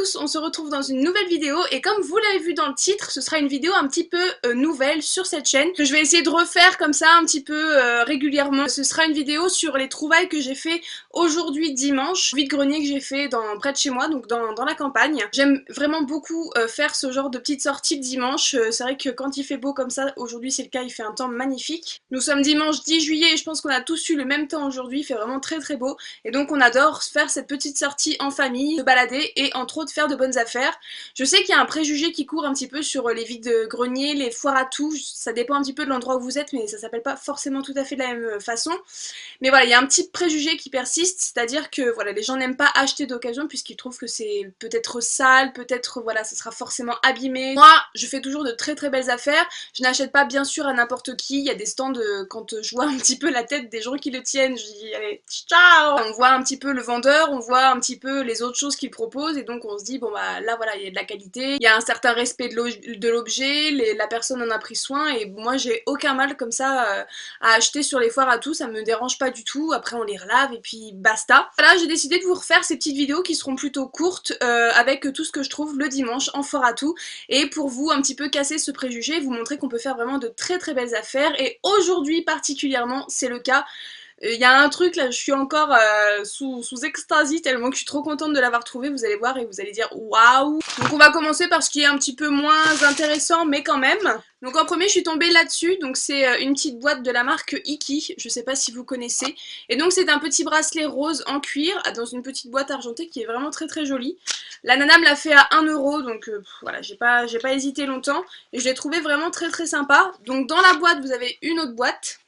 tous, on se retrouve dans une nouvelle vidéo et comme vous l'avez vu dans le titre, ce sera une vidéo un petit peu nouvelle sur cette chaîne que je vais essayer de refaire comme ça un petit peu régulièrement. Ce sera une vidéo sur les trouvailles que j'ai fait aujourd'hui dimanche, vide-grenier que j'ai fait près de chez moi, donc dans la campagne. J'aime vraiment beaucoup faire ce genre de petites sorties le dimanche. C'est vrai que quand il fait beau comme ça, aujourd'hui c'est le cas, il fait un temps magnifique. Nous sommes dimanche 10 juillet et je pense qu'on a tous eu le même temps aujourd'hui, il fait vraiment très très beau. Et donc on adore faire cette petite sortie en famille, se balader et entre autres faire de bonnes affaires. Je sais qu'il y a un préjugé qui court un petit peu sur les vides-greniers, les foires à tout, ça dépend un petit peu de l'endroit où vous êtes, mais ça s'appelle pas forcément tout à fait de la même façon. Mais voilà, il y a un petit préjugé qui persiste, c'est-à-dire que voilà, les gens n'aiment pas acheter d'occasion puisqu'ils trouvent que c'est peut-être sale, peut-être voilà, ça sera forcément abîmé. Moi, je fais toujours de très très belles affaires, je n'achète pas bien sûr à n'importe qui, il y a des stands, quand je vois un petit peu la tête des gens qui le tiennent, je dis allez, ciao. On voit un petit peu le vendeur, on voit un petit peu les autres choses qu'il propose et donc on se dit bon bah là voilà, il y a de la qualité, il y a un certain respect de l'objet, la personne en a pris soin et moi j'ai aucun mal comme ça à acheter sur les foires à tout, ça me dérange pas du tout, après on les relave et puis basta. Voilà, j'ai décidé de vous refaire ces petites vidéos qui seront plutôt courtes avec tout ce que je trouve le dimanche en foire à tout et pour vous un petit peu casser ce préjugé, vous montrer qu'on peut faire vraiment de très très belles affaires et aujourd'hui particulièrement c'est le cas. Il y a un truc là, je suis encore sous extasie tellement que je suis trop contente de l'avoir trouvé, vous allez voir et vous allez dire waouh. Donc on va commencer par ce qui est un petit peu moins intéressant mais quand même. Donc en premier je suis tombée là-dessus, donc c'est une petite boîte de la marque Iki, je sais pas si vous connaissez. Et donc c'est un petit bracelet rose en cuir dans une petite boîte argentée qui est vraiment très très jolie. La nana me l'a fait à 1 € donc voilà, j'ai pas hésité longtemps et je l'ai trouvé vraiment très très sympa. Donc dans la boîte vous avez une autre boîte.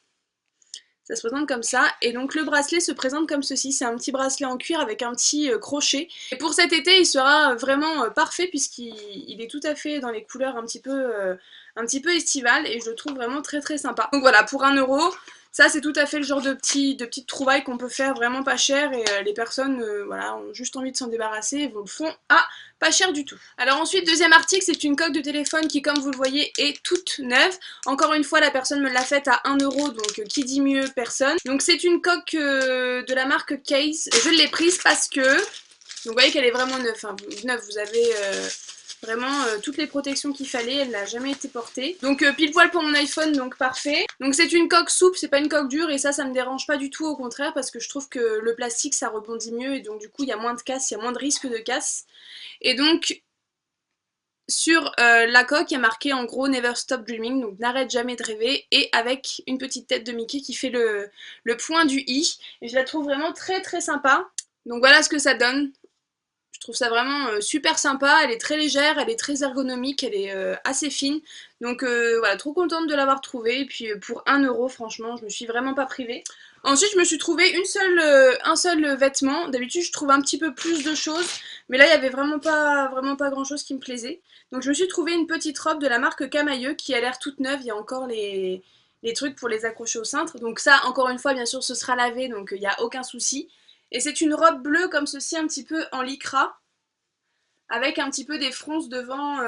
Ça se présente comme ça, et donc le bracelet se présente comme ceci, c'est un petit bracelet en cuir avec un petit crochet. Et pour cet été, il sera vraiment parfait puisqu'il est tout à fait dans les couleurs un petit peu estivales, et je le trouve vraiment très très sympa. Donc voilà, pour 1 €, ça c'est tout à fait le genre de petites trouvailles qu'on peut faire vraiment pas cher, et les personnes voilà, ont juste envie de s'en débarrasser et vous le font à pas cher du tout. Alors ensuite, deuxième article, c'est une coque de téléphone qui, comme vous le voyez, est toute neuve. Encore une fois, la personne me l'a faite à 1 €, donc qui dit mieux, personne. Donc c'est une coque de la marque Case. Je l'ai prise parce que, donc vous voyez qu'elle est vraiment neuve, hein. Neuve, vous avez vraiment toutes les protections qu'il fallait, elle n'a jamais été portée. Donc pile poil pour mon iPhone, donc parfait. Donc c'est une coque souple, c'est pas une coque dure et ça me dérange pas du tout, au contraire, parce que je trouve que le plastique ça rebondit mieux et donc du coup il y a moins de casse, il y a moins de risque de casse. Et donc sur la coque il y a marqué en gros Never Stop Dreaming, donc n'arrête jamais de rêver, et avec une petite tête de Mickey qui fait le point du i. Et je la trouve vraiment très très sympa. Donc voilà ce que ça donne. Je trouve ça vraiment super sympa, elle est très légère, elle est très ergonomique, elle est assez fine. Donc voilà, trop contente de l'avoir trouvée. Et puis pour 1 € franchement, je me suis vraiment pas privée. Ensuite, je me suis trouvé un seul vêtement. D'habitude, je trouve un petit peu plus de choses. Mais là, il y avait vraiment pas grand chose qui me plaisait. Donc je me suis trouvé une petite robe de la marque Camailleux qui a l'air toute neuve. Il y a encore les trucs pour les accrocher au cintre. Donc ça, encore une fois, bien sûr, ce sera lavé, donc il n'y a aucun souci. Et c'est une robe bleue comme ceci, un petit peu en lycra, avec un petit peu des fronces devant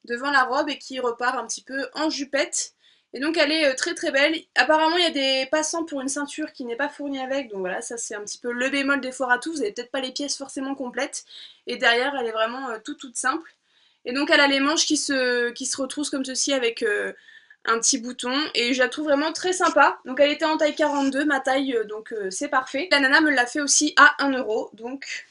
la robe et qui repart un petit peu en jupette. Et donc elle est très très belle. Apparemment il y a des passants pour une ceinture qui n'est pas fournie avec, donc voilà, ça c'est un petit peu le bémol des foires à tout, vous n'avez peut-être pas les pièces forcément complètes. Et derrière elle est vraiment toute simple. Et donc elle a les manches qui se retroussent comme ceci avec un petit bouton, et je la trouve vraiment très sympa. Donc elle était en taille 42, ma taille, donc c'est parfait. La nana me l'a fait aussi à 1 €, donc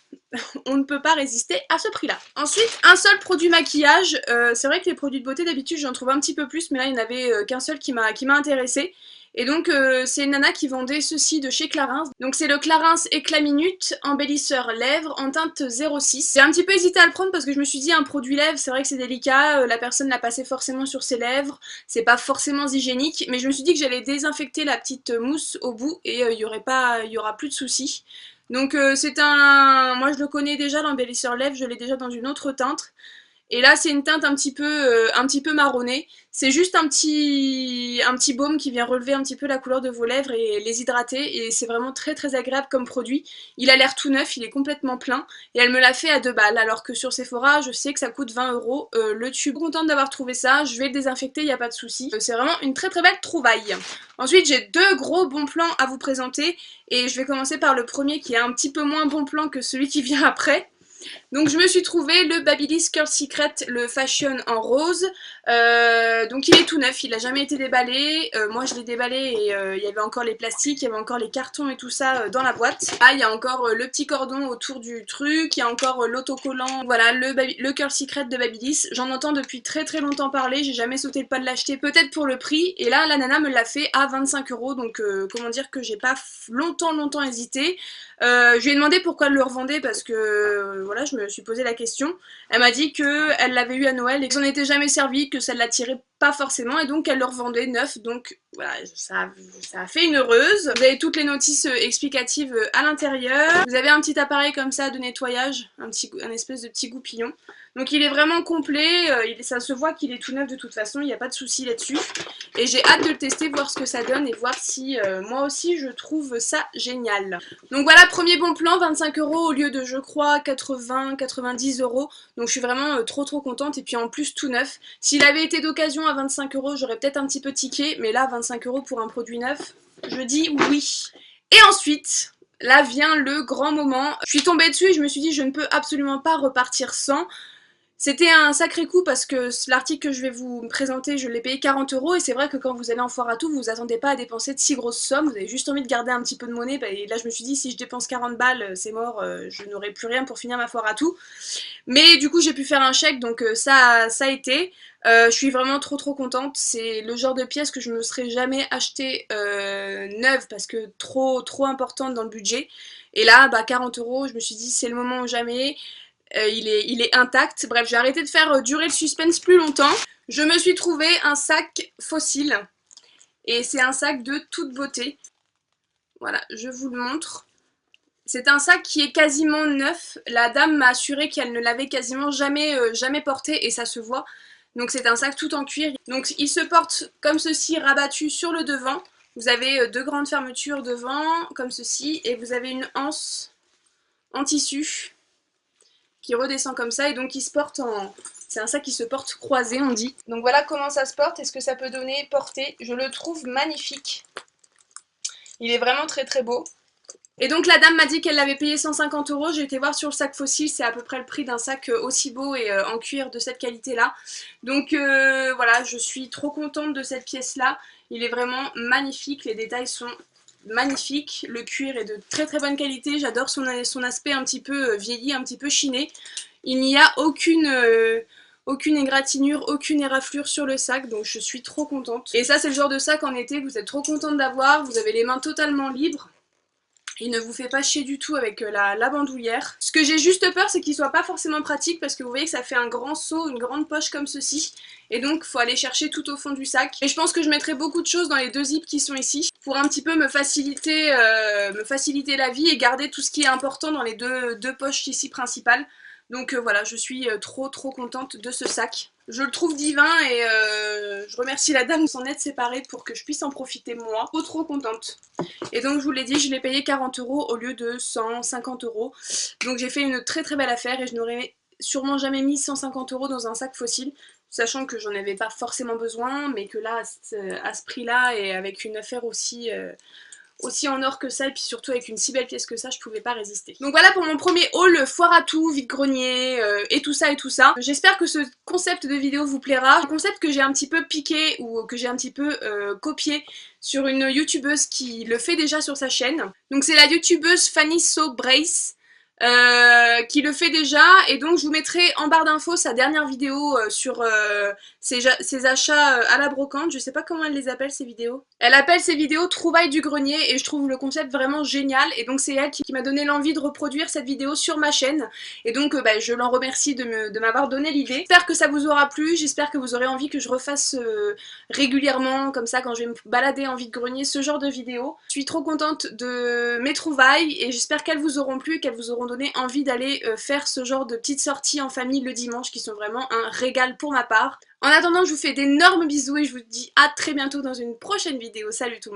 on ne peut pas résister à ce prix là. Ensuite, un seul produit maquillage. C'est vrai que les produits de beauté d'habitude j'en trouve un petit peu plus, mais là il n'y en avait qu'un seul qui m'a intéressée. Et donc c'est une nana qui vendait ceci de chez Clarins. Donc c'est le Clarins Éclat Minute embellisseur lèvres en teinte 06. J'ai un petit peu hésité à le prendre parce que je me suis dit un produit lèvres, c'est vrai que c'est délicat, la personne l'a passé forcément sur ses lèvres, c'est pas forcément hygiénique, mais je me suis dit que j'allais désinfecter la petite mousse au bout et il y aura plus de soucis. Donc c'est moi je le connais déjà, l'embellisseur lèvres, je l'ai déjà dans une autre teinte. Et là c'est une teinte un petit peu marronnée. C'est juste un petit baume qui vient relever un petit peu la couleur de vos lèvres et les hydrater. Et c'est vraiment très très agréable comme produit. Il a l'air tout neuf, il est complètement plein. Et elle me l'a fait à 2 balles. Alors que sur Sephora, je sais que ça coûte 20 € le tube. Je suis contente d'avoir trouvé ça, je vais le désinfecter, il n'y a pas de souci. C'est vraiment une très très belle trouvaille. Ensuite j'ai 2 gros bons plans à vous présenter. Et je vais commencer par le premier qui est un petit peu moins bon plan que celui qui vient après. Donc je me suis trouvé le Babyliss Curl Secret, le Fashion en rose. Donc il est tout neuf, il n'a jamais été déballé. Moi je l'ai déballé et il y avait encore les plastiques, il y avait encore les cartons et tout ça dans la boîte. Ah, il y a encore le petit cordon autour du truc, il y a encore l'autocollant. Voilà, le Curl Secret de Babyliss. J'en entends depuis très longtemps parler, j'ai jamais sauté le pas de l'acheter, peut-être pour le prix. Et là la nana me l'a fait à 25 €, donc comment dire que j'ai pas longtemps hésité. Je lui ai demandé pourquoi elle le revendait parce que voilà, je me suis posé la question. Elle m'a dit qu'elle l'avait eu à Noël et que ça n'était jamais servi, que ça ne l'attirait pas forcément et donc elle le revendait neuf. Donc voilà, ça a fait une heureuse. Vous avez toutes les notices explicatives à l'intérieur. Vous avez un petit appareil comme ça de nettoyage, un espèce de petit goupillon. Donc il est vraiment complet, ça se voit qu'il est tout neuf de toute façon, il n'y a pas de souci là-dessus. Et j'ai hâte de le tester, voir ce que ça donne et voir si moi aussi je trouve ça génial. Donc voilà, premier bon plan, 25 € au lieu de je crois 90 €. Donc je suis vraiment trop contente et puis en plus tout neuf. S'il avait été d'occasion à 25 € j'aurais peut-être un petit peu tiqué, mais là 25 € pour un produit neuf, je dis oui. Et ensuite, là vient le grand moment. Je suis tombée dessus et je me suis dit je ne peux absolument pas repartir sans. C'était un sacré coup parce que l'article que je vais vous présenter, je l'ai payé 40 € et c'est vrai que quand vous allez en foire à tout, vous vous attendez pas à dépenser de si grosses sommes, vous avez juste envie de garder un petit peu de monnaie, et là je me suis dit si je dépense 40 balles, c'est mort, je n'aurai plus rien pour finir ma foire à tout. Mais du coup j'ai pu faire un chèque, donc ça a été. Je suis vraiment trop contente, c'est le genre de pièce que je me serais jamais achetée neuve parce que trop importante dans le budget. Et là, bah 40 €, je me suis dit c'est le moment ou jamais. Il est intact. Bref, j'ai arrêté de faire durer le suspense plus longtemps. Je me suis trouvé un sac Fossil. Et c'est un sac de toute beauté. Voilà, je vous le montre. C'est un sac qui est quasiment neuf. La dame m'a assuré qu'elle ne l'avait quasiment jamais porté et ça se voit. Donc c'est un sac tout en cuir. Donc il se porte comme ceci, rabattu sur le devant. Vous avez deux grandes fermetures devant, comme ceci. Et vous avez une anse en tissu qui redescend comme ça et donc il se porte en... C'est un sac qui se porte croisé, on dit. Donc voilà comment ça se porte et ce que ça peut donner porté. Je le trouve magnifique. Il est vraiment très beau. Et donc la dame m'a dit qu'elle l'avait payé 150 €. J'ai été voir sur le sac Fossil, c'est à peu près le prix d'un sac aussi beau et en cuir de cette qualité-là. Donc voilà, je suis trop contente de cette pièce-là. Il est vraiment magnifique, les détails sont magnifique, le cuir est de très bonne qualité, j'adore son aspect un petit peu vieilli, un petit peu chiné. Il n'y a aucune égratignure, aucune éraflure sur le sac, donc je suis trop contente. Et ça c'est le genre de sac en été que vous êtes trop contente d'avoir, vous avez les mains totalement libres. Il ne vous fait pas chier du tout avec la bandoulière. Ce que j'ai juste peur, c'est qu'il soit pas forcément pratique parce que vous voyez que ça fait un grand seau, une grande poche comme ceci. Et donc, il faut aller chercher tout au fond du sac. Et je pense que je mettrai beaucoup de choses dans les deux zips qui sont ici pour un petit peu me faciliter la vie et garder tout ce qui est important dans les deux poches ici principales. Donc voilà, je suis trop contente de ce sac. Je le trouve divin et je remercie la dame de s'en être séparée pour que je puisse en profiter moi. Trop contente. Et donc je vous l'ai dit, je l'ai payé 40 € au lieu de 150 €. Donc j'ai fait une très belle affaire et je n'aurais sûrement jamais mis 150 € dans un sac Fossil. Sachant que j'en avais pas forcément besoin, mais que là, à ce prix-là et avec une affaire aussi en or que ça et puis surtout avec une si belle pièce que ça, je pouvais pas résister. Donc voilà pour mon premier haul foire à tout, vide-grenier et tout ça. J'espère que ce concept de vidéo vous plaira. Un concept que j'ai un petit peu piqué ou que j'ai un petit peu copié sur une youtubeuse qui le fait déjà sur sa chaîne. Donc c'est la youtubeuse Fanny So Brace. Qui le fait déjà et donc je vous mettrai en barre d'infos sa dernière vidéo sur ses achats à la brocante. Je sais pas comment elle les appelle ces vidéos. Elle appelle ces vidéos trouvailles du grenier et je trouve le concept vraiment génial et donc c'est elle qui m'a donné l'envie de reproduire cette vidéo sur ma chaîne et donc je l'en remercie de m'avoir donné l'idée. J'espère que ça vous aura plu, j'espère que vous aurez envie que je refasse régulièrement comme ça quand je vais me balader en vide-grenier ce genre de vidéo. Je suis trop contente de mes trouvailles et j'espère qu'elles vous auront plu et qu'elles vous auront donné envie d'aller faire ce genre de petites sorties en famille le dimanche qui sont vraiment un régal pour ma part. En attendant, je vous fais d'énormes bisous et je vous dis à très bientôt dans une prochaine vidéo. Salut tout le monde!